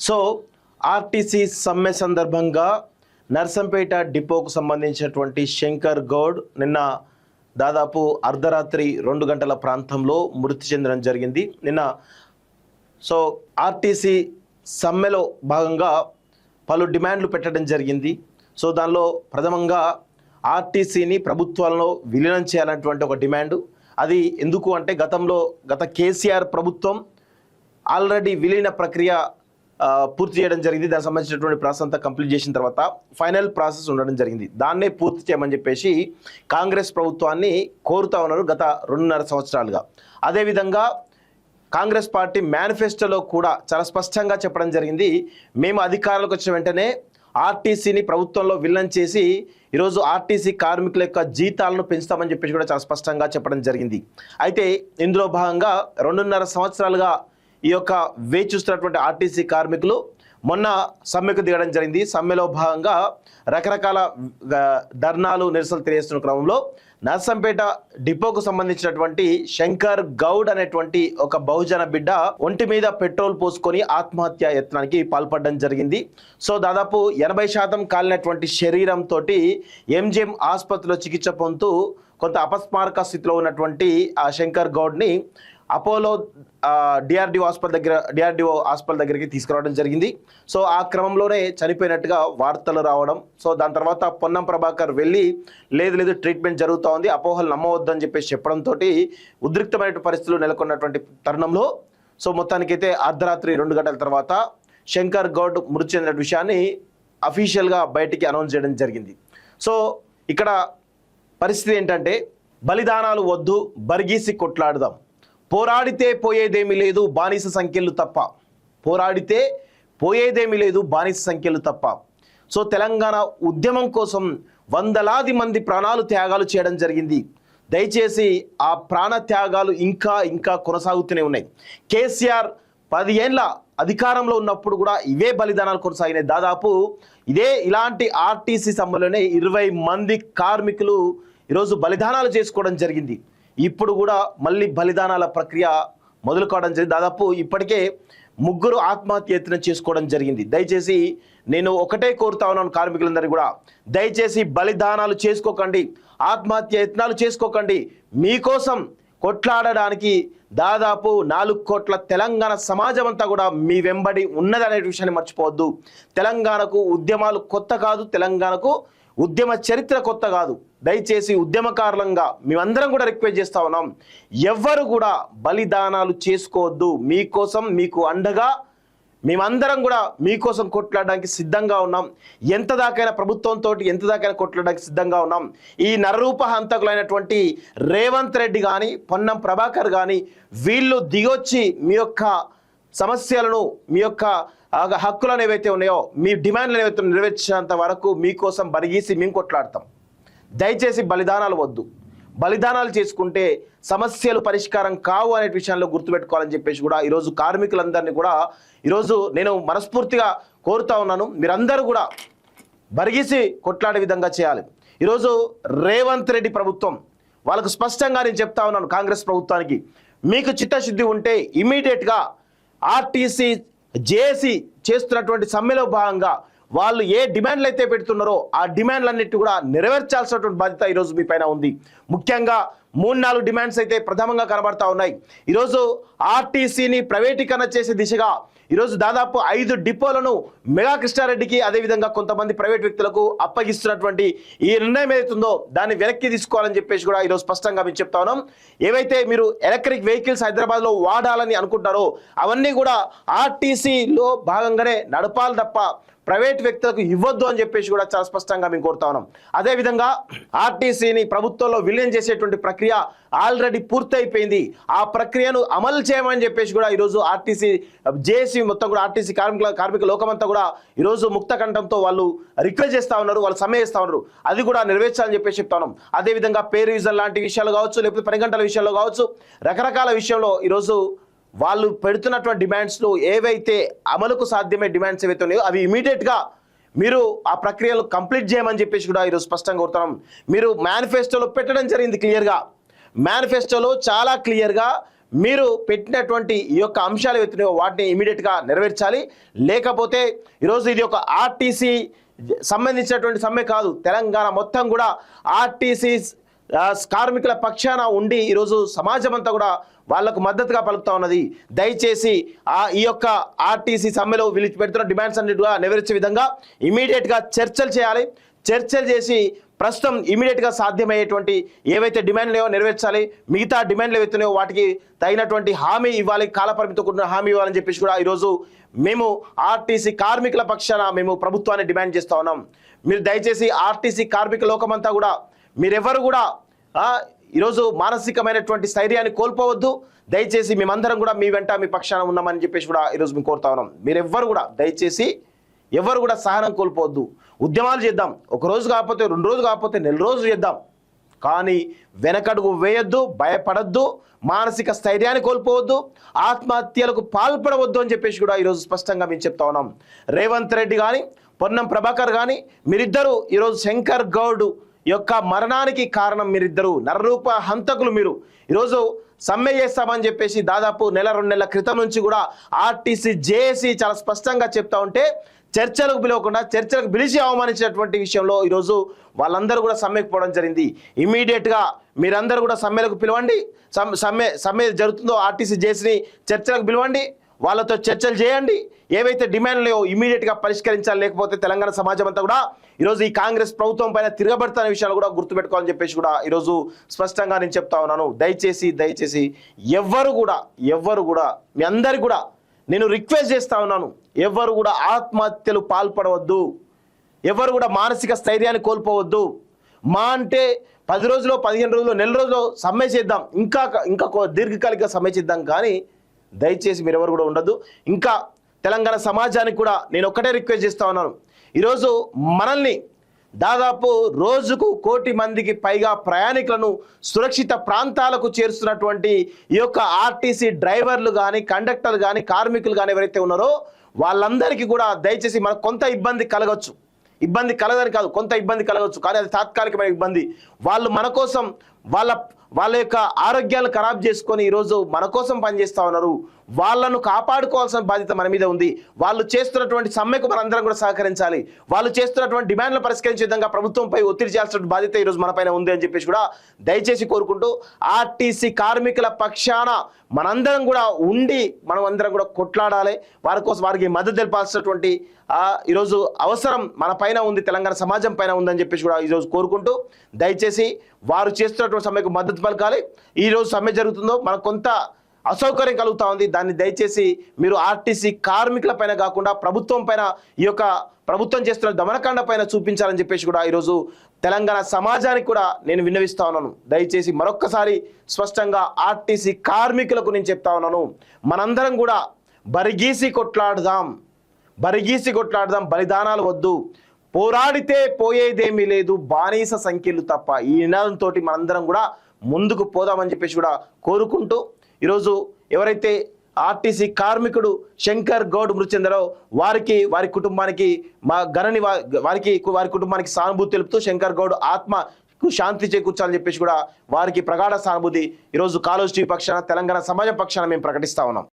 So RTC సమ్మె సందర్భంగా నర్సంపేట డిపోకు సంబంధించినటువంటి శంకర్ గౌడ్ నిన్న దాదాపు అర్ధరాత్రి 2 గంటల ప్రాంతంలో మృతి చెందడం జరిగింది. నిన్న సో ఆర్టీసీ సమ్మెలో భాగంగా పలు డిమాండ్లు పెట్టడం జరిగింది. సో దానిలో ప్రథమంగా ఆర్టీసీని ప్రభుత్వాలలో విలీనం చేయాలన్నటువంటి ఒక డిమాండు. అది ఎందుకు అంటే గత కేసీఆర్ ప్రభుత్వం ఆల్రెడీ విలీన ప్రక్రియ పూర్తి చేయడం జరిగింది. దానికి సంబంధించినటువంటి ప్రాసెస్ అంతా కంప్లీట్ చేసిన తర్వాత ఫైనల్ ప్రాసెస్ ఉండడం జరిగింది. దాన్నే పూర్తి చేయమని చెప్పేసి కాంగ్రెస్ ప్రభుత్వాన్ని కోరుతా ఉన్నారు గత 2.5 సంవత్సరాలుగా. అదేవిధంగా కాంగ్రెస్ పార్టీ మేనిఫెస్టోలో కూడా చాలా స్పష్టంగా చెప్పడం జరిగింది, మేము అధికారంలోకి వచ్చిన వెంటనే ఆర్టీసీని ప్రభుత్వంలో విలీనం చేసి ఈరోజు ఆర్టీసీ కార్మికుల యొక్క జీతాలను పెంచుతామని చెప్పేసి కూడా చాలా స్పష్టంగా చెప్పడం జరిగింది. అయితే ఇందులో భాగంగా 2.5 సంవత్సరాలుగా ఈ యొక్క వేచి చూస్తున్నటువంటి ఆర్టీసీ కార్మికులు మొన్న సమ్మెకు దిగడం జరిగింది. సమ్మెలో భాగంగా రకరకాల ధర్నాలు నిరసనలు తెలియజేస్తున్న క్రమంలో నర్సంపేట డిపోకు సంబంధించినటువంటి శంకర్ గౌడ్ అనేటువంటి ఒక బహుజన బిడ్డ ఒంటి మీద పెట్రోల్ పోసుకొని ఆత్మహత్య యత్నానికి పాల్పడడం జరిగింది. సో దాదాపు 80% కాలినటువంటి శరీరంతో ఎంజిఎం ఆసుపత్రిలో చికిత్స పొందుతూ కొంత అపస్మారక స్థితిలో ఉన్నటువంటి ఆ శంకర్ గౌడ్ని అపోలో డిఆర్డిఓ హాస్పిటల్ దగ్గరికి తీసుకురావడం జరిగింది. సో ఆ క్రమంలోనే చనిపోయినట్టుగా వార్తలు రావడం, సో దాని తర్వాత పొన్నం ప్రభాకర్ వెళ్ళి లేదు ట్రీట్మెంట్ జరుగుతూ ఉంది, అపోహలు నమ్మవద్దని చెప్పేసి చెప్పడంతో ఉద్రిక్తమైన పరిస్థితులు నెలకొన్నటువంటి తరుణంలో సో మొత్తానికైతే అర్ధరాత్రి 2 గంటల తర్వాత శంకర్ గౌడ్ మృతి చెందిన విషయాన్ని అఫీషియల్గా బయటికి అనౌన్స్ చేయడం జరిగింది. సో ఇక్కడ పరిస్థితి ఏంటంటే, బలిదానాలు వద్దు, బరిగీసి కొట్లాడదాం, పోరాడితే పోయేదేమీ లేదు బానిస సంఖ్యలు తప్ప, పోరాడితే పోయేదేమీ లేదు బానిస సంఖ్యలు తప్ప. సో తెలంగాణ ఉద్యమం కోసం వందలాది మంది ప్రాణాలు త్యాగాలు చేయడం జరిగింది. దయచేసి ఆ ప్రాణ త్యాగాలు ఇంకా కొనసాగుతూనే ఉన్నాయి. కేసీఆర్ 10 ఏళ్ళ అధికారంలో ఉన్నప్పుడు కూడా ఇవే బలిదానాలు కొనసాగినాయి. దాదాపు ఇలాంటి ఆర్టీసీ సమ్మెలోనే 20 మంది కార్మికులు ఈరోజు బలిదానాలు చేసుకోవడం జరిగింది. ఇప్పుడు కూడా మళ్ళీ బలిదానాల ప్రక్రియ మొదలు కావడం జరిగింది. దాదాపు ఇప్పటికే 3 ఆత్మహత్య యత్నం చేసుకోవడం జరిగింది. దయచేసి నేను ఒకటే కోరుతా ఉన్నాను కార్మికులందరినీ కూడా, దయచేసి బలిదానాలు చేసుకోకండి, ఆత్మహత్య యత్నాలు చేసుకోకండి. మీకోసం కొట్లాడడానికి దాదాపు 4 కోట్ల తెలంగాణ సమాజం అంతా కూడా మీ వెంబడి ఉన్నదనే విషయాన్ని మర్చిపోవద్దు. తెలంగాణకు ఉద్యమాలు కొత్త కాదు, తెలంగాణకు ఉద్యమ చరిత్ర కొత్త కాదు. దయచేసి ఉద్యమకారులంగా మేమందరం కూడా రిక్వెస్ట్ చేస్తా ఉన్నాం, ఎవ్వరు కూడా బలిదానాలు చేసుకోవద్దు. మీకోసం, మీకు అండగా మేమందరం కూడా మీకోసం కొట్లాడడానికి సిద్ధంగా ఉన్నాం. ఎంత దాకైనా ప్రభుత్వంతో ఎంత దాకైనా కొట్లాడడానికి సిద్ధంగా ఉన్నాం. ఈ నరరూప హంతకులైనటువంటి రేవంత్ రెడ్డి కానీ, పొన్నం ప్రభాకర్ కానీ వీళ్ళు దిగొచ్చి మీ యొక్క సమస్యలను, మీ యొక్క హక్కులను ఏవైతే ఉన్నాయో, మీ డిమాండ్లు ఏవైతే నెరవేర్చేంత వరకు మీకోసం బరిగీసి మేము కొట్లాడతాం. దయచేసి బలిదానాలు వద్దు. బలిదానాలు చేసుకుంటే సమస్యలు పరిష్కారం కావు అనే విషయంలో గుర్తుపెట్టుకోవాలని చెప్పేసి కూడా ఈరోజు కార్మికులందరినీ కూడా ఈరోజు నేను మనస్ఫూర్తిగా కోరుతా ఉన్నాను. మీరందరూ కూడా బరిగీసి కొట్లాడే విధంగా చేయాలి. ఈరోజు రేవంత్ రెడ్డి ప్రభుత్వం వాళ్ళకు స్పష్టంగా నేను చెప్తా ఉన్నాను, కాంగ్రెస్ ప్రభుత్వానికి, మీకు చిత్తశుద్ధి ఉంటే ఇమీడియట్గా ఆర్టీసీ జేఏసీ చేస్తున్నటువంటి సమ్మెలో భాగంగా వాళ్ళు ఏ డిమాండ్లు అయితే పెడుతున్నారో ఆ డిమాండ్లన్నిటి కూడా నెరవేర్చాల్సినటువంటి బాధ్యత ఈరోజు మీ పైన ఉంది. ముఖ్యంగా 3-4 డిమాండ్స్ అయితే ప్రథమంగా కనబడతా ఉన్నాయి. ఈరోజు ఆర్టీసీని ప్రైవేటీకరణ చేసే దిశగా ఈరోజు దాదాపు 5 డిపోలను మెగా కృష్ణారెడ్డికి, అదేవిధంగా కొంతమంది ప్రైవేట్ వ్యక్తులకు అప్పగిస్తున్నటువంటి ఈ నిర్ణయం ఏదైతుందో దాన్ని వెనక్కి తీసుకోవాలని చెప్పేసి కూడా ఈరోజు స్పష్టంగా మేము చెప్తా ఉన్నాం. ఏవైతే మీరు ఎలక్ట్రిక్ వెహికల్స్ హైదరాబాద్లో వాడాలని అనుకుంటారో అవన్నీ కూడా ఆర్టీసీలో భాగంగానే నడపాలి తప్ప ప్రైవేట్ వ్యక్తులకు ఇవ్వద్దు అని చెప్పేసి కూడా చాలా స్పష్టంగా మేము కోరుతా ఉన్నాం. అదేవిధంగా ఆర్టీసీని ప్రభుత్వంలో విలీనం చేసేటువంటి ప్రక్రియ ఆల్రెడీ పూర్తయిపోయింది. ఆ ప్రక్రియను అమలు చేయమని చెప్పేసి కూడా ఈరోజు ఆర్టీసీ జేఏసీ మొత్తం కూడా ఆర్టీసీ కార్మిక లోకమంతా కూడా ఈరోజు ముక్త కంఠంతో వాళ్ళు రిక్వెస్ట్ చేస్తూ ఉన్నారు, వాళ్ళు సమ్మె చేస్తూ ఉన్నారు. అది కూడా నెరవేర్చాలని చెప్పేసి చెప్తా ఉన్నాం. అదేవిధంగా పేరు యూజర్ లాంటి విషయాలు కావచ్చు, లేకపోతే పని గంటల విషయంలో కావచ్చు, రకరకాల విషయంలో ఈరోజు వాళ్ళు పెడుతున్నటువంటి డిమాండ్స్లో ఏవైతే అమలుకు సాధ్యమే డిమాండ్స్ ఏవైతే ఉన్నాయో అవి ఇమీడియట్గా మీరు ఆ ప్రక్రియలు కంప్లీట్ చేయమని చెప్పేసి కూడా ఈరోజు స్పష్టంగా కోరుతున్నాం. మీరు మేనిఫెస్టోలో పెట్టడం జరిగింది క్లియర్గా, మేనిఫెస్టోలో చాలా క్లియర్గా మీరు పెట్టినటువంటి ఈ యొక్క అంశాలు ఎత్తున్నాయో వాటిని ఇమీడియట్గా నెరవేర్చాలి. లేకపోతే ఈరోజు ఇది ఒక ఆర్టీసీ సంబంధించినటువంటి సమ్మె కాదు, తెలంగాణ మొత్తం కూడా ఆర్టీసీ కార్మికుల పక్షాన ఉండి ఈరోజు సమాజం అంతా కూడా వాళ్లకు మద్దతుగా పలుకుతా ఉన్నది. దయచేసి ఈ యొక్క ఆర్టీసీ సమ్మెలో వీళ్ళు పెడుతున్న డిమాండ్స్ అన్నిటిగా నెరవేర్చే విధంగా ఇమీడియట్గా చర్చలు చేయాలి. చర్చలు చేసి ప్రస్తుతం ఇమీడియట్గా సాధ్యమయ్యేటువంటి ఏవైతే డిమాండ్లు నెరవేర్చాలి, మిగతా డిమాండ్లు ఏవైతున్నాయో వాటికి తగినటువంటి హామీ ఇవ్వాలి, కాలపరిమితితో కూడిన హామీ ఇవ్వాలని చెప్పేసి కూడా ఈరోజు మేము ఆర్టీసీ కార్మికుల పక్షాన మేము ప్రభుత్వాన్ని డిమాండ్ చేస్తూ ఉన్నాం. మీరు దయచేసి ఆర్టీసీ కార్మిక లోకమంతా కూడా మీరెవరు కూడా ఈరోజు మానసికమైనటువంటి స్థైర్యాన్ని కోల్పోవద్దు. దయచేసి మేమందరం కూడా మీ వెంట మీ పక్షాన ఉన్నామని చెప్పేసి కూడా ఈరోజు మేము కోరుతా ఉన్నాం. మీరెవ్వరు కూడా దయచేసి ఎవరు కూడా సహనం కోల్పోవద్దు. ఉద్యమాలు చేద్దాం, ఒక రోజు కాకపోతే 2 రోజులు కాకపోతే నెల రోజులు చేద్దాం, కానీ వెనకడుగు వేయొద్దు, భయపడద్దు, మానసిక స్థైర్యాన్ని కోల్పోవద్దు, ఆత్మహత్యలకు పాల్పడవద్దు అని చెప్పేసి కూడా ఈరోజు స్పష్టంగా మేము చెప్తా ఉన్నాం. రేవంత్ రెడ్డి కానీ పొన్నం ప్రభాకర్ కానీ మీరిద్దరూ ఈరోజు శంకర్ గౌడ్ యొక్క మరణానికి కారణం మీరిద్దరు, నరరూప హంతకులు మీరు. ఈరోజు సమ్మె చేస్తామని చెప్పేసి దాదాపు 1-2 నెలల క్రితం నుంచి కూడా ఆర్టీసీ జేఏసీ చాలా స్పష్టంగా చెప్తా ఉంటే చర్చలకు పిలవకుండా చర్చలకు పిలిచి అవమానించినటువంటి విషయంలో ఈరోజు వాళ్ళందరూ కూడా సమ్మెకు పోవడం జరిగింది. ఇమీడియట్గా మీరందరూ కూడా సమ్మెలకు పిలవండి. సమ్మె జరుగుతుందో ఆర్టీసీ జేఏసీని చర్చలకు పిలవండి, వాళ్ళతో చర్చలు చేయండి. ఏవైతే డిమాండ్లు ఇమీడియట్గా పరిష్కరించాలి, లేకపోతే తెలంగాణ సమాజం అంతా కూడా ఈరోజు ఈ కాంగ్రెస్ ప్రభుత్వం పైన తిరగబడుతున్న విషయాలు కూడా గుర్తుపెట్టుకోవాలని చెప్పేసి కూడా ఈరోజు స్పష్టంగా నేను చెప్తా ఉన్నాను. దయచేసి ఎవ్వరు కూడా మీ అందరికి కూడా నేను రిక్వెస్ట్ చేస్తా ఉన్నాను, ఎవ్వరు కూడా ఆత్మహత్యలు పాల్పడవద్దు, ఎవరు కూడా మానసిక స్థైర్యాన్ని కోల్పోవద్దు. మా అంటే 10 రోజులు 15 రోజులు నెల రోజులు సమ్మె చేద్దాం, ఇంకా దీర్ఘకాలిక సమ్మె చేద్దాం, కానీ దయచేసి మీరెవరు కూడా ఉండద్దు. ఇంకా తెలంగాణ సమాజానికి కూడా నేను ఒక్కటే రిక్వెస్ట్ చేస్తా ఉన్నాను. ఈరోజు మనల్ని దాదాపు రోజుకు 1 కోటి మందికి పైగా ప్రయాణికులను సురక్షిత ప్రాంతాలకు చేరుస్తున్నటువంటి ఈ యొక్క ఆర్టీసీ డ్రైవర్లు కానీ కండక్టర్లు కానీ కార్మికులు కానీ ఎవరైతే ఉన్నారో వాళ్ళందరికీ కూడా దయచేసి మనకు కొంత ఇబ్బంది కలగవచ్చు, ఇబ్బంది కలగదని కాదు, కొంత ఇబ్బంది కలగవచ్చు, కానీ అది తాత్కాలికమైన ఇబ్బంది. వాళ్ళు మన కోసం వాళ్ళ యొక్క ఆరోగ్యాలను ఖరాబ్ చేసుకొని ఈరోజు మన కోసం పనిచేస్తూ ఉన్నారు. వాళ్ళను కాపాడుకోవాల్సిన బాధ్యత మన మీద ఉంది. వాళ్ళు చేస్తున్నటువంటి సమ్మెకు మనందరం కూడా సహకరించాలి. వాళ్ళు చేస్తున్నటువంటి డిమాండ్లు పరిష్కరించే విధంగా ప్రభుత్వంపై ఒత్తిడి చేయాల్సిన బాధ్యత ఈరోజు మన పైన ఉంది అని చెప్పేసి కూడా దయచేసి కోరుకుంటూ ఆర్టీసీ కార్మికుల పక్షాన మనందరం కూడా ఉండి మనం అందరం కూడా కొట్లాడాలి. వారి కోసం వారికి మద్దతు తెలపాల్సినటువంటి ఈరోజు అవసరం మన పైన ఉంది, తెలంగాణ సమాజం పైన ఉందని చెప్పేసి కూడా ఈరోజు కోరుకుంటూ దయచేసి వారు చేస్తున్నటువంటి సమ్మెకు మద్దతు పలకాలి. ఈరోజు సమ్మె జరుగుతుందో మనకు కొంత అసౌకర్యం కలుగుతూ ఉంది, దాన్ని దయచేసి మీరు ఆర్టీసీ కార్మికుల పైన కాకుండా ప్రభుత్వం పైన, ఈ యొక్క ప్రభుత్వం చేస్తున్న దమనకాండ పైన చూపించాలని చెప్పేసి కూడా ఈరోజు తెలంగాణ సమాజానికి కూడా నేను విన్నవిస్తా ఉన్నాను. దయచేసి మరొక్కసారి స్పష్టంగా ఆర్టీసీ కార్మికులకు నేను చెప్తా ఉన్నాను, మనందరం కూడా బరిగీసి కొట్లాడదాం, బలిదానాలు వద్దు, పోరాడితే పోయేదేమీ లేదు, బానిస సంఖ్యలు తప్ప. ఈ నినాదంతో మనందరం కూడా ముందుకు పోదామని చెప్పేసి కూడా కోరుకుంటూ ఈరోజు ఎవరైతే ఆర్టీసీ కార్మికుడు శంకర్ గౌడ్ మృతి చెందారో వారి కుటుంబానికి వారి కుటుంబానికి సానుభూతి తెలుపుతూ శంకర్ గౌడ్ ఆత్మకు శాంతి చేకూర్చాలని చెప్పేసి కూడా వారికి ప్రగాఢ సానుభూతి ఈరోజు కాలోజీ పక్షాన తెలంగాణ సమాజం పక్షాన మేము ప్రకటిస్తా ఉన్నాం.